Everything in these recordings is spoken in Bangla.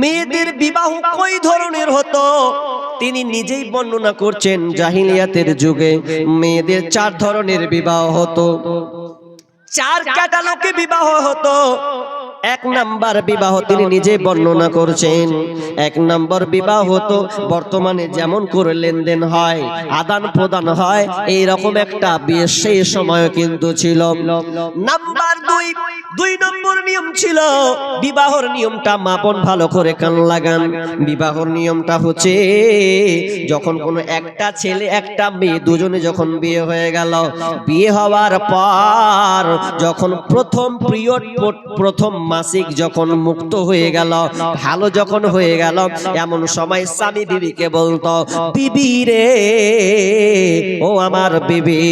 মেয়েদের বিবাহ কই ধরনের হতো তিনি নিজেই বর্ণনা করছেন। জাহিলিয়াতের যুগে মেয়েদের 4 ধরনের বিবাহ হতো, 4 ক্যাটালগে বিবাহ হতো। 1 নাম্বার বিবাহ তিনি নিজে বর্ণনা করছেন। 1 নাম্বার বিবাহ হতো বর্তমানে যেমন করে লেনদেন হয়, আদান প্রদান হয়, এই রকম একটা বিয়ে সেই সময় কিন্তু ছিল। নাম্বার 2 নম্বর নিয়ম ছিল, বিবাহর নিয়মটা মাপন ভালো করে কান লাগান। বিবাহর নিয়মটা হচ্ছে যখন কোনো একটা ছেলে একটা মেয়ে দুজনে যখন বিয়ে হয়ে গেল, বিয়ে হওয়ার পর যখন প্রথম পিরিয়ড, প্রথম মাসিক যখন মুক্ত হয়ে গেল, ভালো যখন হয়ে গেল, এমন সময় স্বামী বিবিকে বলতো, বিবি রে, ও আমার বিবি,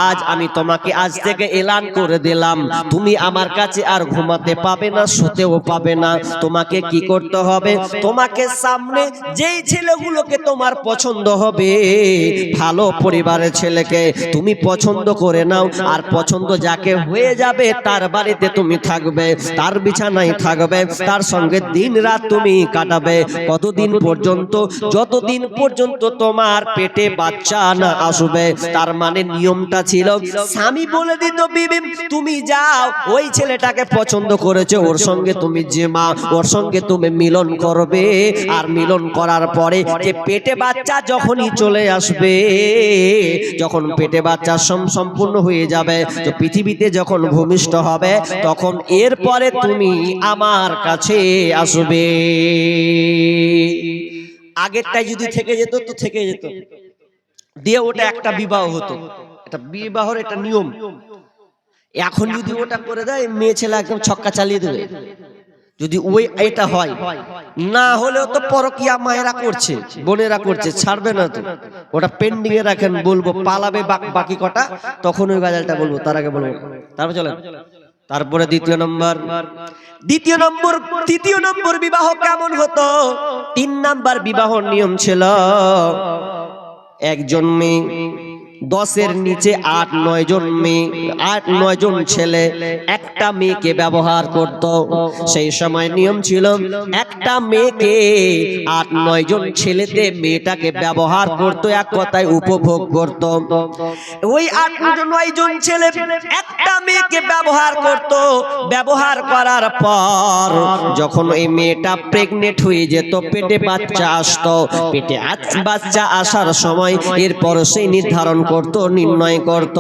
আজ আমি তোমাকে আজ থেকে এলান করে দিলাম, তুমি আমার কাছে আর ঘুমাতে পাবে না, শুতেও পাবে না। তোমাকে কি করতে হবে, তোমাকে সামনে যেই ছেলেগুলোকে তোমার পছন্দ হবে, ভালো পরিবারের ছেলেকে তুমি পছন্দ করে নাও, আর পছন্দ যাকে হয়ে যাবে তার বাড়িতে তুমি থাকবে, তার বিছানায় থাকবে, তার সঙ্গে দিন রাত তুমি কাটাবে। কতদিন পর্যন্ত? যতদিন পর্যন্ত তোমার পেটে বাচ্চা না আসবে। তার মানে নিয়মটা ছিল, স্বামী বলে দিত, বিবি তুমি যাও, ওই ছেলেটাকে পছন্দ করেছে, ওর সঙ্গে তুমি জেমা, ওর সঙ্গে তুমি মিলন করবে, আর মিলন করার পরে যে পেটে বাচ্চা যখনই চলে আসবে, যখন পেটে বাচ্চা সম্পূর্ণ হয়ে যাবে, তো পৃথিবীতে যখন ভূমিষ্ঠ হবে, তখন এরপরে তুমি আমার কাছে আসবে। আগেরটাই যদি থেকে যেত তো থেকে যেত, দিয়ে ওটা একটা বিবাহ হতো, এটা বিবাহের একটা নিয়ম। এখন যদি ওটা করে দেয়, মেয়ে ছেলে একদম ছক্কা চালিয়ে দেবে। যদি ওই এটা হয়, না হলেও তো পরকিয়া মায়েরা করছে, বোনেরা করছে, ছাড়বে না তো, ওটা পেন্ডিং এ রাখেন, বলবো পালাবে বাকি কটা, তখন ওই গাজালটা বলবো, তার আগে বলবো। তারপর চলেন, তারপরে দ্বিতীয় নম্বর বিবাহ কেমন হতো? 3 নাম্বার বিবাহর নিয়ম ছিল, একজন মেয়ে 10-এর নিচে 8-9 জন মেয়ে, 8-9 জন ছেলে একটা মেয়েকে ব্যবহার করত। সেই সময় নিয়ম ছিল, একটা মেয়েকে 8-9 জন ছেলেতে মেয়েটাকে ব্যবহার করত, এক কথায় উপভোগ করত। ওই 8-9 জন ছেলে একটা মেয়েকে ব্যবহার করত। ব্যবহার করার পর যখন এই মেয়েটা প্রেগনেন্ট হয়ে যেত, পেটে বাচ্চা আসতো, পেটে বাচ্চা আসার সময় এরপর সেই নির্ণয় করত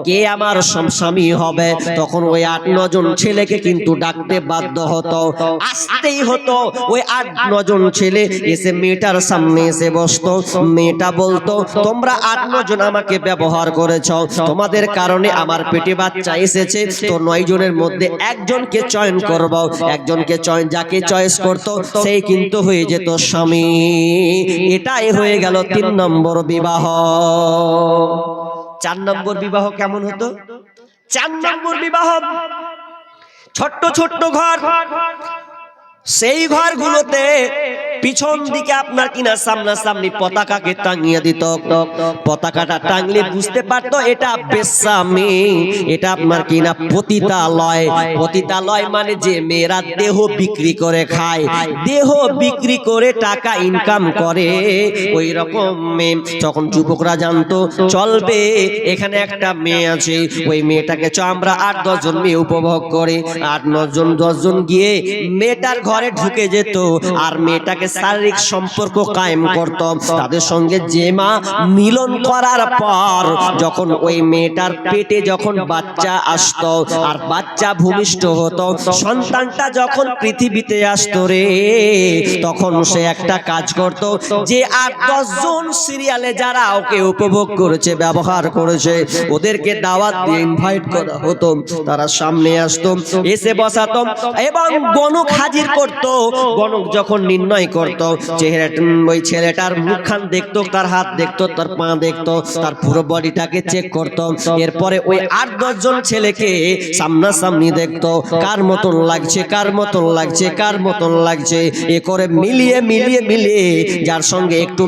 কে আমার স্বামী হবে। তখন ওই 8-9 জন ছেলেকে কিন্তু ডাকতে বাধ্য হতো, আসতেই হতো। ওই 8-9 জন ছেলে এসে মেয়েটার সামনে এসে বসতো। মেয়েটা বলতো, তোমরা 8-9 জন আমাকে ব্যবহার করেছ, তোমাদের কারণে আমার পেটে বাচ্চা এসেছে, তো 9 জনের মধ্যে একজনকে চয়ন করব। একজনকে যাকে চয়েস করতো সেই কিন্তু হয়ে যেত স্বামী। এটাই হয়ে গেল 3 নম্বর বিবাহ। 4 নম্বর বিবাহ কেমন হতো? 4 নম্বর বিবাহ ছোট্ট ছোট্ট ঘর, সেই ঘরগুলোতে পিছন দিকে আপনার কিনা সামনাসামনি পতাকাকে টাঙিয়ে দিত। পতাকাটা টাঙলে বুঝতে পারতো এটা বেশ্যামি, এটা আপনার কিনা পতিতালয়। পতিতালয় মানে যে মেয়েরা দেহ বিক্রি করে খায়, দেহ বিক্রি করে টাকা ইনকাম করে, ওই রকম মেয়ে। তখন যুবকরা জানতো, চলবে এখানে একটা মেয়ে আছে, ওই মেয়েটাকে আমরা 8-10 জন মেয়ে উপভোগ করে 8-9 জন 10 জন গিয়ে মেয়েটার ঘরে ঢুকে যেত, আর মেয়েটাকে শারীরিক সম্পর্ক কায়েম করত। তাদের সঙ্গে জেমা মিলন করার পর যখন ওই মেয়েটার পেটে যখন বাচ্চা আসতো, আর বাচ্চা ভূমিষ্ঠ হতো, সন্তানটা যখন পৃথিবীতে আসতো রে, তখন সে একটা কাজ করত, যে 8-10 জন সিরিয়ালে যারা ওকে উপভোগ করেছে, ব্যবহার করেছে, ওদেরকে দাওয়াত দিয়ে ইনভাইট করা হতো। তারা সামনে আসতো, এসে বসাতো এবং গণক হাজির করত। গণক যখন নির্ণয় করত, চেহারা ওই ছেলেটার মুখখান দেখতো, তার হাত দেখতো, তার পা দেখতো, তার পুরো বডিটাকে চেক করত। এরপরে ওই 8-10 জন ছেলেকে সামনাসামনি দেখতো, কার মতন লাগছে, কার মতন লাগছে, কার মতন লাগছে, এ করে মিলিয়ে মিলিয়ে মিলিয়ে যার সঙ্গে একটু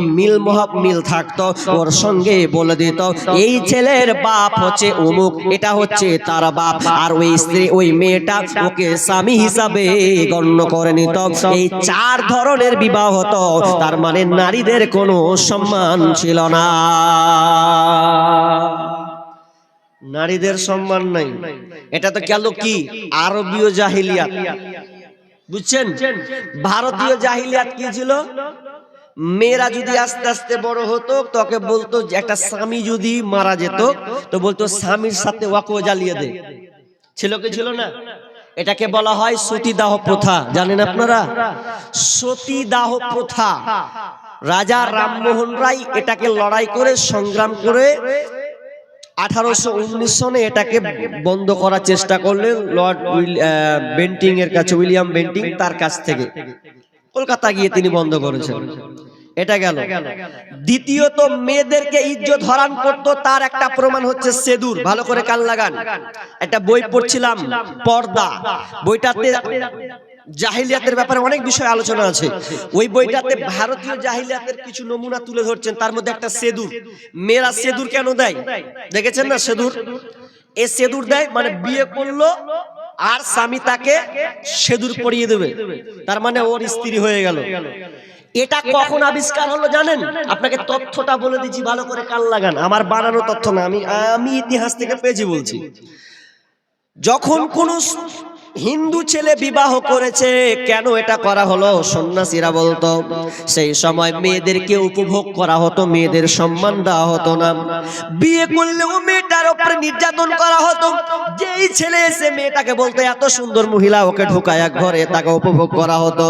মিল থাকতো ওর সঙ্গে বলে দিত এই ছেলের বাপ হচ্ছে অমুক, এটা হচ্ছে তার বাপ। আর ওই স্ত্রী, ওই মেয়েটা ওকে স্বামী হিসাবে গণ্য করে নিত। এই 4 ধরনের বিবাহ হতো। তার মানে নারীদের কোনো সম্মান ছিল না, নারীদের সম্মান নাই। এটা তো গেল কি আরবীয় জাহিলিয়াত, বুঝছেন? ভারতীয় জাহিলিয়াত কি ছিল? মেয়েরা যদি আস্তে আস্তে বড় হতো তোকে বলতো যে একটা স্বামী যদি মারা যেত তো বলতো স্বামীর সাথে ওয়াকও জ্বালিয়ে দে। ছিল কি ছিল না? এটাকে বলা হয় সতীদাহ প্রথা। জানেন আপনারা সতীদাহ প্রথা? রাজা রামমোহন রায় এটাকে লড়াই করে, সংগ্রাম করে 1819 সনে এটাকে বন্ধ করার চেষ্টা করলেন লর্ড বেন্টিং এর কাছে, উইলিয়াম বেন্টিং, তার কাছ থেকে কলকাতা গিয়ে তিনি বন্ধ করেছেন। এটা গেল। দ্বিতীয়ত, মেয়েদেরকে ইজ্জত হরণ করতো তার একটা প্রমাণ হচ্ছে সেদুর। ভালো করে কান লাগান। একটা বই পড়ছিলাম, পর্দা, বইটাতে জাহিলিয়াতের ব্যাপারে অনেক বিষয় আলোচনা আছে। ওই বইটাতে ভারতীয় জাহিলিয়াতের কিছু নমুনা তুলে ধরছেন, তার মধ্যে একটা সেদুর। মেয়েরা সেদুর কেন দেয় দেখেছেন না? সেদুর, এ সেদুর দেয় মানে বিয়ে করলো আর স্বামী তাকে সেদুর পরিয়ে দেবে, তার মানে ওর স্ত্রী হয়ে গেল। এটা কখন আবিষ্কার হলো জানেন? আপনাকে তথ্যটা বলে দিচ্ছি, ভালো করে কান লাগান। আমার বানানো তথ্য না, আমি ইতিহাস থেকে পেয়েছি বলছি। যখন কোন হিন্দু ছেলে বিবাহ করেছে, কেন এটা করা হলো? সন্ন্যাসীরা বলতো সেই সময় মেয়েদেরকে উপভোগ করা হতো, মেয়েদের সম্মান দেওয়া হতো না। বিয়ে করলেও মেয়েটার উপরে নির্যাতন করা হতো। যেই ছেলে এসে মেয়েটাকে বলতো এত সুন্দর মহিলা, ওকে ঢুকায় এক ঘরে, তাকে উপভোগ করা হতো।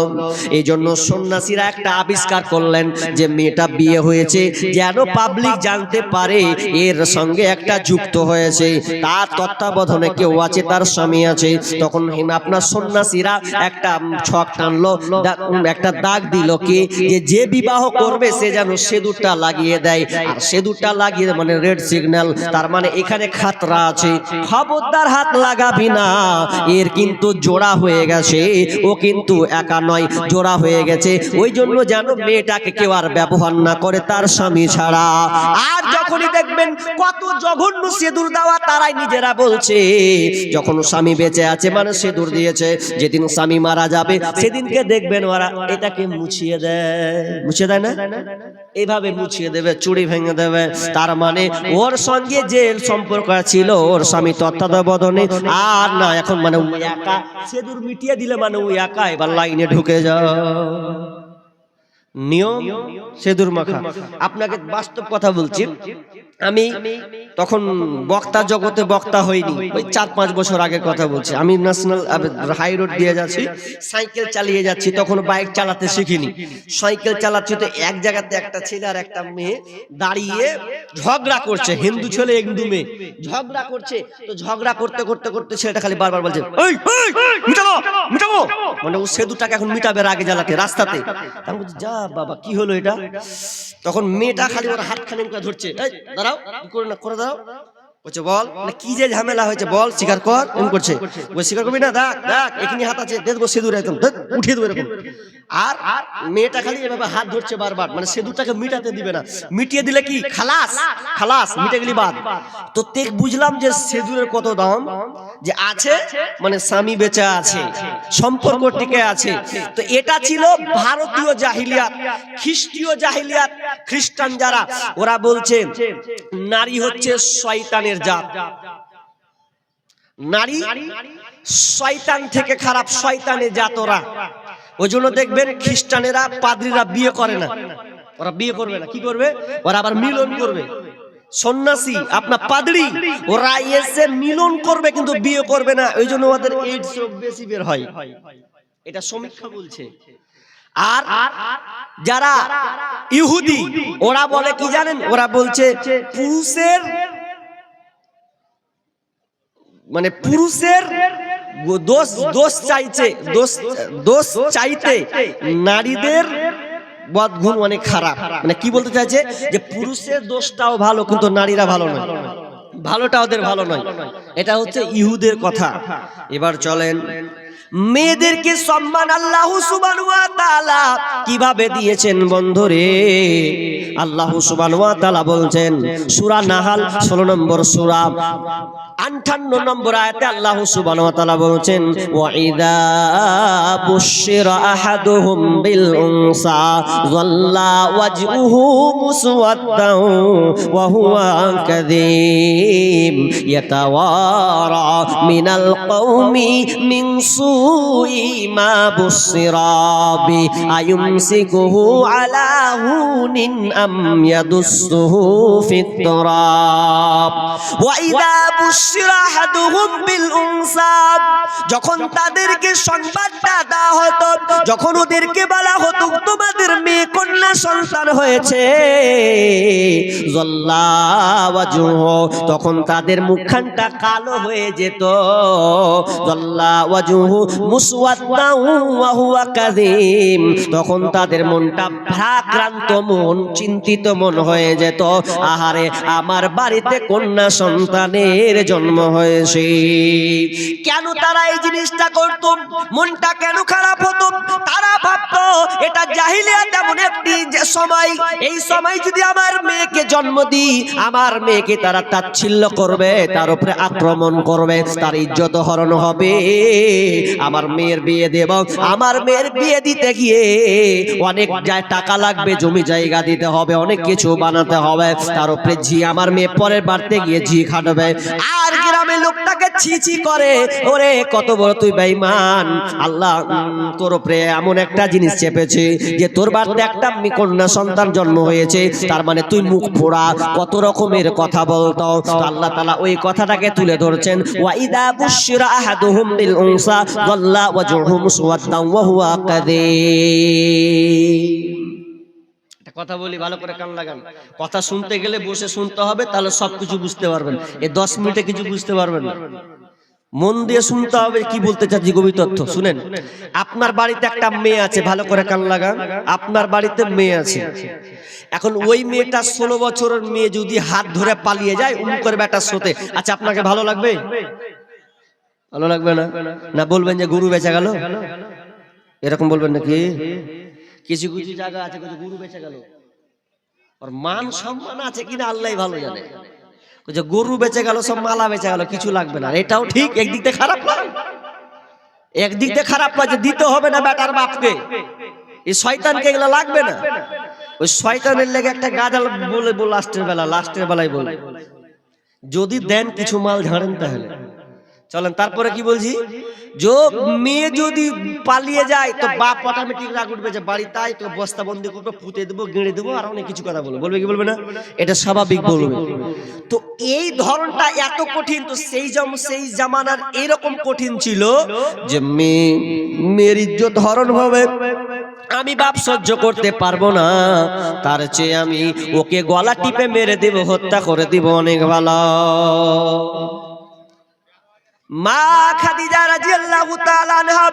এই জন্য সন্ন্যাসীরা একটা আবিষ্কার করলেন যে মেয়েটা বিয়ে হয়েছে যেন পাবলিক জানতে পারে এর সঙ্গে একটা যুক্ত হয়েছে, তার তত্ত্বাবধানে কেউ আছে, তার স্বামী আছে। তখন আপনার সন্ন্যাসীরা একটা ছক টানলো, একটা দাগ দিল কি যে বিবাহ করবে সে যেন সেদুরটা লাগিয়ে দেয়। আর সেদুরটা লাগিয়ে মানে রেড সিগন্যাল, তার মানে এখানে খাতরা আছে, খবরদার হাত লাগাবি না, এর কিন্তু জোড়া হয়ে গেছে, ও কিন্তু একা নয়, জোড়া হয়ে গেছে। ওই জন্য যেন মেয়েটাকে কেউ আর ব্যবহার না করে তার স্বামী ছাড়া। আর যখনই দেখবেন কত জঘন্য সেদুর দেওয়া, তারাই নিজেরা বলছে যখন স্বামী বেঁচে আছে মানে সেদুর দিয়েছে, যেদিন স্বামী মারা যাবে সেদিনকে দেখবেন ওরা এটাকে মুছিয়ে দেয়। মুছিয়ে দেয় না? এইভাবে মুছিয়ে দেবে, চুড়ি ভেঙে দেবে। তার মানে ওর সঙ্গে যে সম্পর্ক ছিল ওর স্বামী তত্ত্বাবধানে আর না, এখন মানে ও একা। সেদুর মিটিয়ে দিলে মানে ও একা, এবার লাইনে ঢুকে যাও। নিয়ম সেদুর মাখা। আপনাকে বাস্তব কথা বলছি, আমি তখন বক্তা জগতে বক্তা হইনি, ওই 4-5 বছর আগের কথা বলছি। আমি ন্যাশনাল হাই রোড দিয়ে যাচ্ছি, সাইকেল চালিয়ে যাচ্ছি, তখন বাইক চালাতে শিখিনি। সাইকেল চালাচ্ছি তো এক জায়গাতে একটা ছেলে আর একটা মেয়ে দাঁড়িয়ে ঝগড়া করছে। হিন্দু ছেলে হিন্দু মেয়ে ঝগড়া করছে। তো ঝগড়া করতে করতে করতে ছেলেটা খালি বারবার বলছে এই মিটাবো মিটাবো, মানে ও সেদুটাকে এখন মিটাবে আগে জ্বালাতে রাস্তাতে। আমি বলছি যা বাবা কি হলো এটা? তখন মেয়েটা খালি ওর হাত খানি ধরছে, এই দাঁড়াও, কি করে না করে দাও। বলছে বল, মানে কি যে ঝামেলা হয়েছে বল, স্বীকার কর। এমন করছে, ওই স্বীকার করবি না? দেখ দেখ এখানে হাত আছে, দেখবো সেদুর একদম উঠিয়ে দেবো এরকম। আর মেয়েটা খালি এভাবে হাত ধরছে বারবার, মানে সেদুরটাকে মিটাতে দিবে না। মিটিয়ে দিলে কি খালাস, খালাস মিটে গেলি বাদ। তো বুঝলাম যে সেদুরের কত দাম যে আছে, মানে স্বামী বেঁচে আছে, সম্পর্ক টিকে আছে। তো এটা ছিল ভারতীয় জাহিলিয়াত। খ্রিস্টীয় জাহিলিয়াত, খ্রিস্টান যারা, ওরা বলছে নারী হচ্ছে শয়তানের জাত, নারী শয়তান থেকে খারাপ, শয়তানের জাত ওরা। ওই জন্য দেখবেন খ্রিস্টানেরা পাদ্রীরা বিয়ে করে না, ওরা বিয়ে করবে না। কি করবে? ওরা আবার মিলন করবে। সন্ন্যাসী আপনার পাদ্রী, ওরা এসে মিলন করবে কিন্তু বিয়ে করবে না। ওই জন্য ওদের এইডস রোগ বেশি বের হয়, এটা সমীক্ষা বলছে। আর যারা ইহুদি, ওরা বলে কি জানেন? ওরা বলছে পুরুষের মানে পুরুষের দোষ চাইতে নারীদের বদগুণ অনেক খারাপ। মানে কি বলতে চাইছে যে পুরুষের দোষটাও ভালো কিন্তু নারীরা ভালো নয়, ভালোটা ওদের ভালো নয়। এটা হচ্ছে ইহুদের কথা। এবার চলেন মেয়েদেরকে সম্মান আল্লাহ সুবহানাহু ওয়া তাআলা কিভাবে দিয়েছেন বন্ধুরে। আল্লাহ সুবহানাহু ওয়া তাআলা বলছেন সূরা নাহাল 16 নম্বর সূরা 58 নম্বর আয়াতে আল্লাহ সুবহানাহু ওয়া তাআলা বলছেন ওয়া ইযা বুশিরা আহাদুহুম বিল উনসা যাল্লা ওয়াজহুহু মুসওয়াদ্দান ওয়া হুয়া কাযীম ইয়াতাওয়ারা মিনাল কওমি মিন সুই মা বুশিরা বি আয়ুমসিকুহু আলা হুনিন আম ইয়াদুসসুহু ফিত তুরাব ওয়া ইযা যখন তাদেরকে সংবাদটা দেওয়া হতো, যখন ওদেরকে বলা হতো তোমাদের মেয়ে কন্যা সন্তান হয়েছে, তখন তাদের মুখখানটা কালো হয়ে যেত। তখন তাদের মনটা ভারাক্রান্ত মন, চিন্তিত মন হয়ে যেত। আহারে আমার বাড়িতে কন্যা সন্তানের জন্ম হয়েছে। কেন তারা এই জিনিসটা করত? মনটা কেন খারাপ হতো? তারা ভাবতো এটা জাহিলিয়াত এমন একটি সময়, এই সময় যদি আমার মেয়েকে জন্ম দিই, আমার মেয়েকে তারা তাচ্ছিল্য করবে, তার উপরে আক্রমণ করবে, তার ইজ্জত হরণ হবে। আমার মেয়ের বিয়ে দেব, আমার মেয়ের বিয়ে দিতে গিয়ে অনেক টাকা লাগবে, জমি জায়গা দিতে হবে, অনেক কিছু বানাতে হবে, তার উপরে ঝি আমার মেয়ে পরের বাড়তে গিয়ে ঝি খাটবে। আর গ্রামের লোকটাকে ছি ছি করে, ওরে কত বড় তুই বেঈমান, আল্লাহ তোর উপরে এমন একটা জিনিস চেপেছে যে তোর বাড়িতে একটা কন্যা সন্তান জন্ম হয়েছে, তার মানে তুই মুখ পোড়া, কত রকমের কথা বলতো। আল্লাহ তাআলা ওই কথাটাকে তুলে ধরছেন ওয়া ইদা বুশিরা আহাদুহুম বিল উনসা যাল্লা ওয়াজহুহু মুসওয়াদ্দান ওয়া হুয়া কাযীম। কথা বলি, ভালো করে কান লাগান। কথা শুনতে গেলে বসে শুনতে হবে, তাহলে সবকিছু বুঝতে পারবেন। এই 10 মিনিটে কিছু বুঝতে পারবেন না, মন দিয়ে শুনতে হবে কি বলতে চাচ্ছি, গভীর তথ্য শুনেন। আপনার বাড়িতে একটা মেয়ে আছে, ভালো করে কান লাগান। আপনার বাড়িতে মেয়ে আছে, এখন ওই মেয়েটা 16 বছরের মেয়ে যদি হাত ধরে পালিয়ে যায় উমুকের বেটার সাথে, আচ্ছা আপনাকে ভালো লাগবে? ভালো লাগবে না? না বলবেন যে গরু বেচা গেল, এরকম বলবেন নাকি? কিছু কিছু জায়গা আছে গরু বেচে গেল, আর মান সম্মান আছে কিনা আল্লাহই ভালো জানে। যে গরু বেচে গেল, সব মালা বেচে গেল, কিছু লাগবে না, এটাও ঠিক। একদিক থেকে খারাপ নয়, একদিক থেকে খারাপ নয় যে দিতে হবে না বেটার বাপকে, এই শয়তানকে এগুলো লাগবে না। ওই শয়তানের লেগে একটা গাজাল বলে লাস্টের বেলায় বলে যদি দেন কিছু মাল ঝাড়েন তাহলে চলেন। তারপরে কি বলছি, যে মেয়ে যদি পালিয়ে যায় তো বাপ অটোমেটিক রাগ উঠবে যে বাড়ি, তাই তো বস্তা বন্দি করবে, পুঁতে দেবো, গেঁড়ে দেবো, আর অনেক কিছু কথা বলবে কি বলবে না, এটা স্বাভাবিক বলবে। তো এই ধরনটা এত কঠিন, তো সেই জামানার এরকম কঠিন ছিল যে মেয়ের ইজ্জত হরণ হবে, আমি বাপ সহ্য করতে পারবো না, তার চেয়ে আমি ওকে গলা টিপে মেরে দেব, হত্যা করে দিব, অনেক ভালো। মা খাদিজা রাদিয়াল্লাহু তাআলা আনহা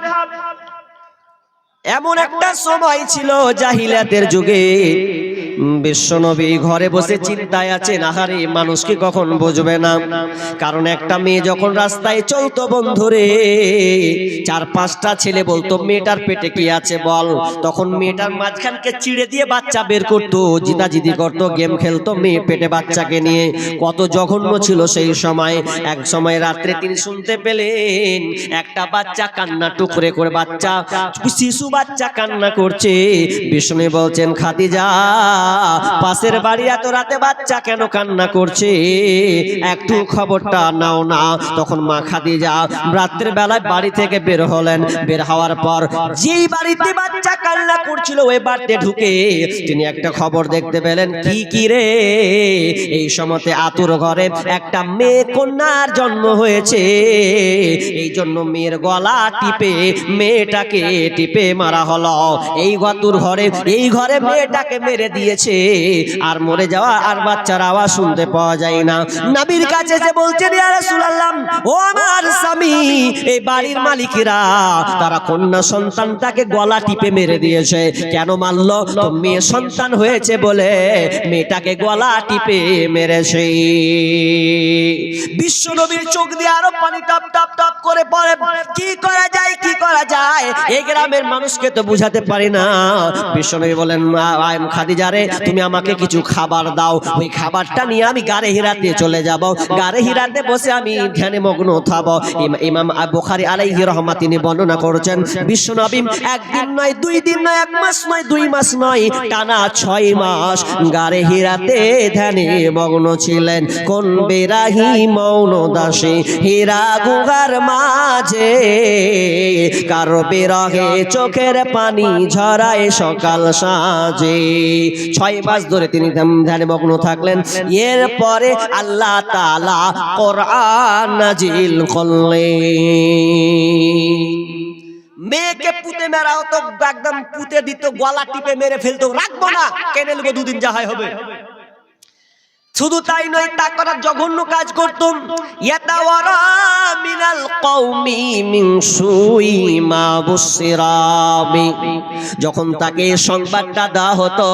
এমন একটা সময় ছিল জাহিলিয়াতের যুগে, বিশ্বনবী ঘরে বসে চিন্তায় আছেন, আহারে মানুষ কি কখন বুঝবে না। কারণ একটা মেয়ে যখন রাস্তায় চলতো বন্ধুরে, 4-5টা ছেলে বলতো মেয়েটার পেটে কি আছে বল, তখন মেয়েটার মাঝখানকে চিড়ে দিয়ে বাচ্চা বের করতো, জিদাজিদি করতো, গেম খেলতো মেয়ে পেটে বাচ্চাকে নিয়ে। কত জঘন্য ছিল সেই সময়। এক সময় রাত্রে তিনি শুনতে পেলেন একটা বাচ্চা কান্না টুকরে করে, বাচ্চা শিশু বাচ্চা কান্না করছে। বিষ্ণু বলছেন খাদিজা, পাশের বাড়ি এত রাতে বাচ্চা কেন কান্না করছে, একটু খবরটা নাও না। তখন মা খাদিজা রাতের বেলায় বাড়ি থেকে বের হলেন। বের হওয়ার পর যেই বাড়িতে বাচ্চা কান্না করছিল ওই বাড়িতে ঢুকে তিনি একটা খবর দেখতে পেলেন। কি রে, এই সময়তে আতুর ঘরে একটা মেয়ে কন্যার জন্ম হয়েছে, এই জন্য মেয়ের গলা টিপে মেয়েটাকে টিপে মারা হলো। এই ঘরে মেয়েটাকে মেরে দিয়েছে। গিয়েছে, আর মরে যাওয়া আর বাচ্চার আওয়াজ শুনতে পাওয়া যায় না। নবীর কাছে যে বলছেন, ইয়া রাসূলুল্লাহ, ও আমার স্বামী, এই বাড়ির মালিকেরা তারা কন্যা সন্তানটাকে গলা টিপে মেরে দিয়েছে। কেন মারলো? তো মেয়ে সন্তান হয়েছে বলে মেয়েটাকে গলা টিপে মেরেছে। বিশ্ব নবীর চোখ দিয়ে আরো পানি টপ টপ টপ করে পড়ে। কি করা যায়, কি করা যায়? এই গ্রামের মানুষকে তো বুঝাতে পারি না। বিশ্ব নবী বলেন, খাদিজা রে, তুমি আমাকে কিছু খাবার দাও, ওই খাবারটা নিয়ে আমি গারে হিরাতে চলে যাব। গারে হিরাতে বসে আমি ধ্যানে মগ্ন থাকব। ইমাম বুখারী আলাইহি রাহমাত তিনি বর্ণনা করেছেন, বিশ্ব নবী একদিন নয়, 2 দিন নয়, 1 মাস নয়, 2 মাস নয়, টানা 6 মাস গারে হিরাতে ধ্যানে মগ্ন ছিলেন। কোন বেরাহি মৌন দাসী হীরা গুহার মাঝে, কারো বিরহে চোখের পানি ঝরায় সকাল সাজে। 6 মাস ধরে তিনি ধ্যানে মগ্ন থাকলেন। এরপরে আল্লাহ তাআলা কোরআন নাজিল করলেন। মেয়েকে পুঁতে মেরা হতো, একদম পুঁতে দিত, গলা টিপে মেরে ফেলতো, রাখবো না, কেনে নেবো, 2 দিন যাহাই হবে। শুধু তাই নয়, তা করার জঘন্য কাজ করতুম। ইয়াতাওয়ারা মিনাল কওমি মিন সুই মা বুসিরাবি, যখন তাকে সংবাদটা দেওয়া হতো,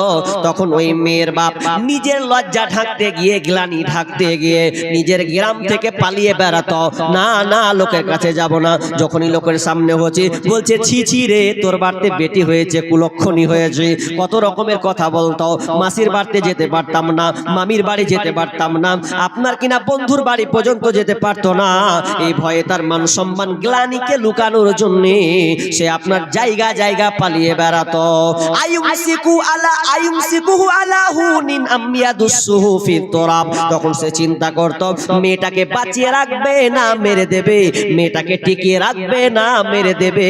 তখন ওই মেয়ের বাপ নিজের লজ্জা ঢাকতে গিয়ে, গ্লানি ঢাকতে গিয়ে নিজের গ্রাম থেকে পালিয়ে বেড়াতো। না না, লোকের কাছে যাব না। যখনই লোকের সামনে হচ্ছে, বলছে ছি ছি রে, তোর বাড়িতে বেটি হয়েছে, কুলক্ষণী হয়েছে, কত রকমের কথা বলতো। মাসির বাড়িতে যেতে পারতাম না, মামির বাড়ি যেতে পারতাম না, আপনার কিনা বন্ধুর বাড়ি পর্যন্ত যেতে পারতো না। এই ভয়ে তার মান সম্মান গ্লানিকে লুকানোর জন্য সে আপনার জায়গা জায়গা পালিয়ে বেড়াতো। আয়ুমসিকুহু আলা হুনিন আমিয়াদুসুহু ফিত তুরাব, তখন সে চিন্তা করত, মেয়েটাকে বাঁচিয়ে রাখবে না মেরে দেবে, মেয়েটাকে টিকিয়ে রাখবে না মেরে দেবে।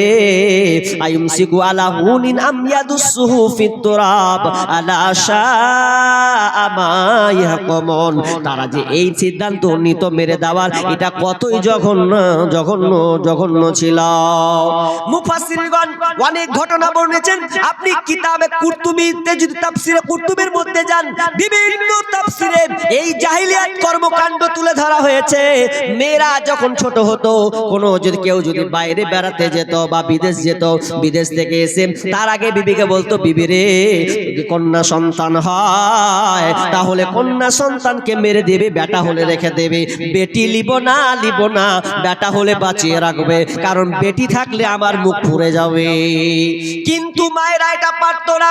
আয়ুমসিকু আলা হুনিন আমিয়াদুসুহু ফিত তুরাব আলা শাআ মা ইয়াহকুমুন, তারা যে এই সিদ্ধান্ত নিত মেরে দেওয়ার, এটা কতই জঘন্য জঘন্য জঘন্য ছিল। মুফাসসিরগণ অনেক ঘটনা বর্ণিয়েছেন। আপনি কিতাবে কুরতুবীতে যদি তাফসীরে কুরতুবীর মধ্যে যান, বিভিন্ন তাফসীরে এই জাহিলিয়াত কর্মকাণ্ড তুলে ধরা হয়েছে। মেয়েরা যখন ছোট হতো, কোনো যদি কেউ যদি বাইরে বেড়াতে যেত বা বিদেশ যেত, বিদেশ থেকে এসে তার আগে বিবিকে বলতো, বিবি রে, যদি কন্যা সন্তান হয় তাহলে কন্যা সন্তানকে মেরে দেবে, বেটা হলে রেখে দেবে, বেটি লিব না বেটা হলে বাঁচিয়ে রাখবে, কারণ বেটি থাকলে আমার মুখ পুড়ে যাবে। কিন্তু মায়েরা এটা পারতো না।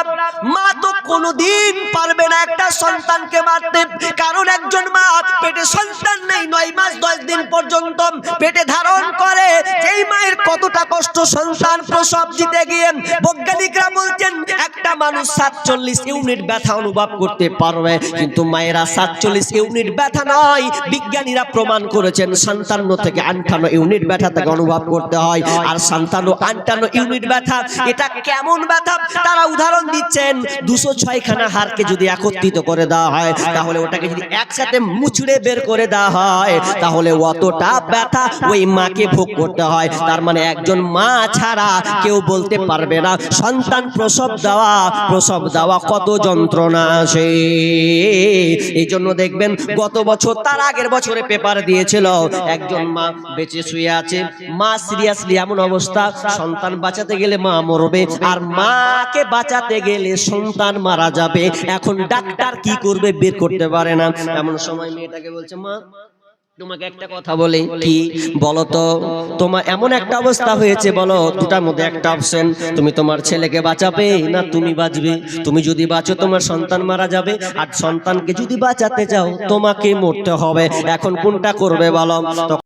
মা তো কোনোদিন পারবে না একটা সন্তানকে মারতে, কারণ একজন মা পেটে সন্তান নেই, 9 মাস 10 দিন পর্যন্ত পেটে ধারণ করে। এই মায়ের কতটা কষ্ট সন্তান প্রসব দিতে গিয়ে। বৈজ্ঞানিকরা বলছেন একটা মানুষ 47 ইউনিট ব্যথা অনুভব করতে পারবে, কিন্তু মায়েরা 47 ইউনিট ব্যথা নয়, বিজ্ঞানীরা প্রমাণ করেছেন 57 থেকে 58 ইউনিট ব্যথা তাকে অনুভব করতে হয়। আর 57-58 ইউনিট ব্যথা, এটা কেমন ব্যথা তারা উদাহরণ দিচ্ছেন। 206 খানা হাড়কে যদি একত্রিত করে দেওয়া হয়, তাহলে ওটাকে যদি একসাথে মুচড়ে বের করে দেওয়া হয়, তাহলে অতটা ব্যথা ওই মাকে ভোগ করতে হয়। তার মানে একজন মা ছাড়া কেউ বলতে পারবে না সন্তান প্রসব দেওয়া কত যন্ত্রণা আছে। এই জন্য দেখবেন গত বছর তার আগের বছরে পেপার দিয়েছিল, একজন মা বেঁচে শুয়ে আছে, মা সিরিয়াসলি এমন অবস্থা, সন্তান বাঁচাতে গেলে মা মরবে, আর মাকে বাঁচাতে গেলে সন্তান মারা যাবে। এখন ডাক্তার কি করবে বের করতে পারে না। এমন সময় মেয়েটাকে বলছে, মা তোমাকে একটা কথা বলি, কি বলো তো, তোমার এমন একটা অবস্থা হয়েছে, বলো দুটার মধ্যে একটা অপশন, তুমি তোমার ছেলেকে বাঁচাবে না তুমি বাঁচবে। তুমি যদি বাঁচো তোমার সন্তান মারা যাবে, আর সন্তানকে যদি বাঁচাতে চাও তোমাকে মরতে হবে। এখন কোনটা করবে বলো?